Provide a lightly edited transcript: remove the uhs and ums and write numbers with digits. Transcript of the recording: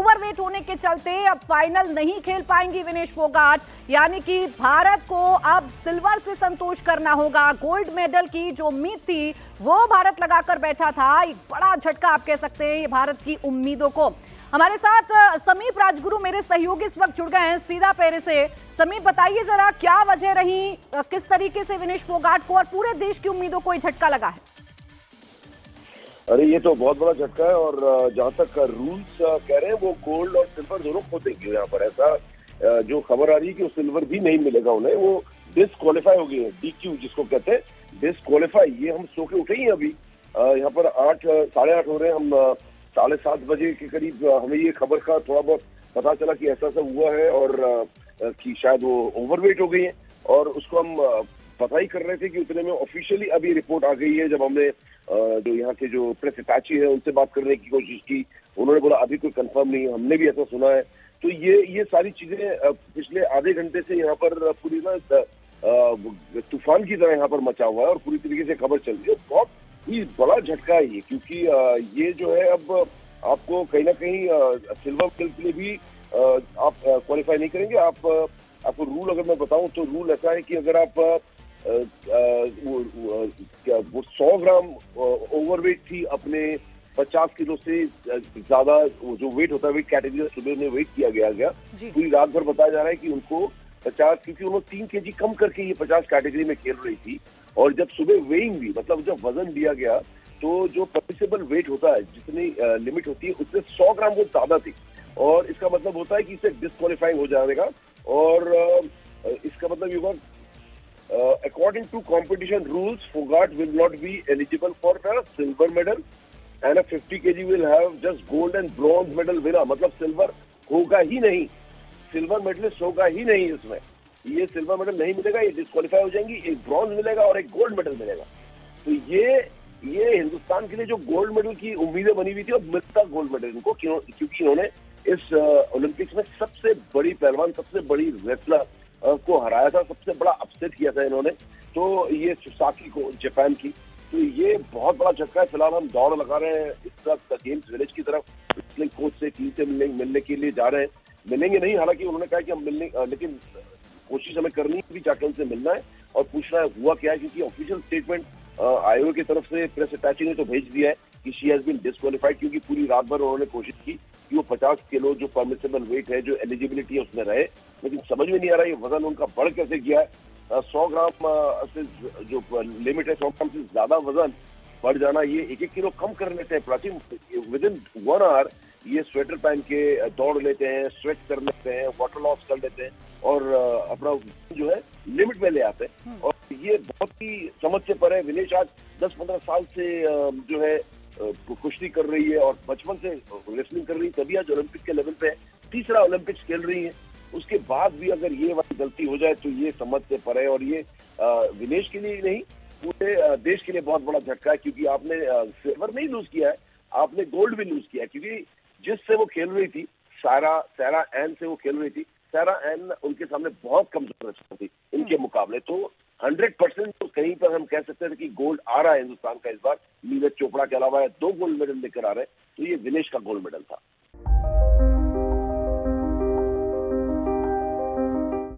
Overweight होने के चलते अब फाइनल नहीं खेल पाएंगी विनेश फोगाट, यानी कि भारत को अब सिल्वर से संतोष करना होगा। गोल्ड मेडल की जो उम्मीद थी वो भारत लगाकर बैठा था, एक बड़ा झटका आप कह सकते हैं ये भारत की उम्मीदों को। हमारे साथ समीप राजगुरु मेरे सहयोगी इस वक्त जुड़ गए हैं सीधा पैरे से। समीप, बताइए जरा क्या वजह रही, किस तरीके से विनेश फोगाट को और पूरे देश की उम्मीदों को ये झटका लगा है? अरे ये तो बहुत बड़ा झटका है, और जहां तक रूल्स कह रहे हैं वो गोल्ड और सिल्वर दोनों खोदेंगे। यहाँ पर ऐसा जो खबर आ रही है कि वो सिल्वर भी नहीं मिलेगा उन्हें, वो डिसक्वालीफाई हो गए हैं, DQ जिसको कहते हैं, डिसक्वालीफाई। ये हम सो के उठे ही अभी, यहाँ पर 8 साढ़े 8 हो रहे हैं, हम 7:30 बजे के करीब हमें ये खबर का थोड़ा बहुत पता चला कि ऐसा ऐसा हुआ है और कि शायद वो ओवरवेट हो गई है, और उसको हम पता ही कर रहे थे कि उतने में ऑफिशियली अभी रिपोर्ट आ गई है। जब हमने जो यहाँ के जो प्रेस अटैची है उनसे बात करने की कोशिश की, उन्होंने बोला अभी कोई कंफर्म नहीं है, हमने भी ऐसा सुना है। तो ये सारी चीजें पिछले आधे घंटे से यहाँ पर पूरी ना तूफान की तरह यहाँ पर मचा हुआ है और पूरी तरीके से खबर चल रही है। बहुत ही बड़ा झटका है ये, क्योंकि ये जो है अब आपको कहीं ना कहीं सिल्वर मेडल के लिए भी आप क्वालिफाई नहीं करेंगे। आपको रूल अगर मैं बताऊं तो रूल ऐसा है कि अगर आप वो 100 ग्राम ओवरवेट थी अपने 50 किलो से ज्यादा जो वेट होता है, वेट कैटेगरी सुबह में वेट किया गया पूरी रात भर बताया जा रहा है कि उनको 50, क्योंकि उन्होंने 3 kg कम करके ये 50 कैटेगरी में खेल रही थी। और जब सुबह वेइंग भी, मतलब जब वजन दिया गया तो जो परमिसेबल वेट होता है, जितनी लिमिट होती है उससे 100 ग्राम वो ज्यादा थी, और इसका मतलब होता है कि इसे डिस्क्वालीफाइंग हो जाएगा। और इसका मतलब ये होगा according to competition rules, Fogart will not be eligible for the silver medal and a 50 kg will have just gold and bronze medal winner। मतलब सिल्वर होगा ही नहीं, सिल्वर मेडलिस्ट होगा ही नहीं इसमें। ये सिल्वर मेडल नहीं मिलेगा, ये डिस्क्वालीफाई हो जाएंगी। एक ब्रॉन्ज मिलेगा और एक गोल्ड मेडल मिलेगा। तो ये हिंदुस्तान के लिए जो गोल्ड मेडल की उम्मीदें बनी हुई थी, और मिलता गोल्ड मेडल इनको, क्योंकि इन्होंने इस ओलंपिक्स में सबसे बड़ी पहलवान, सबसे बड़ी रेसलर को हराया था, सबसे बड़ा अपसेट किया था इन्होंने, तो ये साकी को, जापान की। तो ये बहुत बड़ा झटका है। फिलहाल हम दौड़ लगा रहे हैं इस तरफ गेम्स विलेज की तरफ, रेसलिंग कोच से टीम से मिलने के लिए जा रहे हैं। मिलेंगे नहीं, हालांकि उन्होंने कहा कि हम मिलने, लेकिन कोशिश हमें करनी है कि जाकर उनसे मिलना है और पूछना है हुआ क्या है, क्योंकि ऑफिशियल स्टेटमेंट आयोग की तरफ से प्रेस अटैची ने तो भेज दिया है कि शी हैज बीन डिस्क्वालीफाइड, क्योंकि पूरी रात भर उन्होंने कोशिश की कि वो 50 किलो जो परमिसेबल वेट है, जो एलिजिबिलिटी है, उसमें रहे, लेकिन समझ में नहीं आ रहा है ये वजन उनका बढ़ कैसे गया है। 100 ग्राम से जो लिमिट है, 100 ग्राम से ज्यादा वजन बढ़ जाना, ये 1-1 किलो कम कर लेते हैं प्राचीन विद इन 1 आवर। ये स्वेटर पहन के दौड़ लेते हैं, स्वेट कर लेते हैं, वाटर लॉस कर लेते हैं और अपना जो है लिमिट में ले आते हैं। और ये बहुत ही समझ से परे। विनेश आज 10-15 साल से जो है कुश्ती कर रही है और बचपन से रेसलिंग कर रही है, तभी आज ओलंपिक के लेवल पे तीसरा ओलंपिक्स खेल रही है। उसके बाद भी अगर ये वाली गलती हो जाए तो ये समझ से परे, और ये विनेश के लिए नहीं, पूरे देश के लिए बहुत बड़ा झटका है, क्योंकि आपने सिल्वर नहीं लूज किया है, आपने गोल्ड भी लूज किया है। क्योंकि जिससे वो खेल रही थी, सारा एन से वो खेल रही थी, सारा एन उनके सामने बहुत कमजोर थी इनके मुकाबले। तो 100% तो कहीं पर हम कह सकते थे कि गोल्ड आ रहा है हिंदुस्तान का इस बार। नीरज चोपड़ा के अलावा 2 गोल्ड मेडल लेकर आ रहे हैं, तो ये विनेश का गोल्ड मेडल था।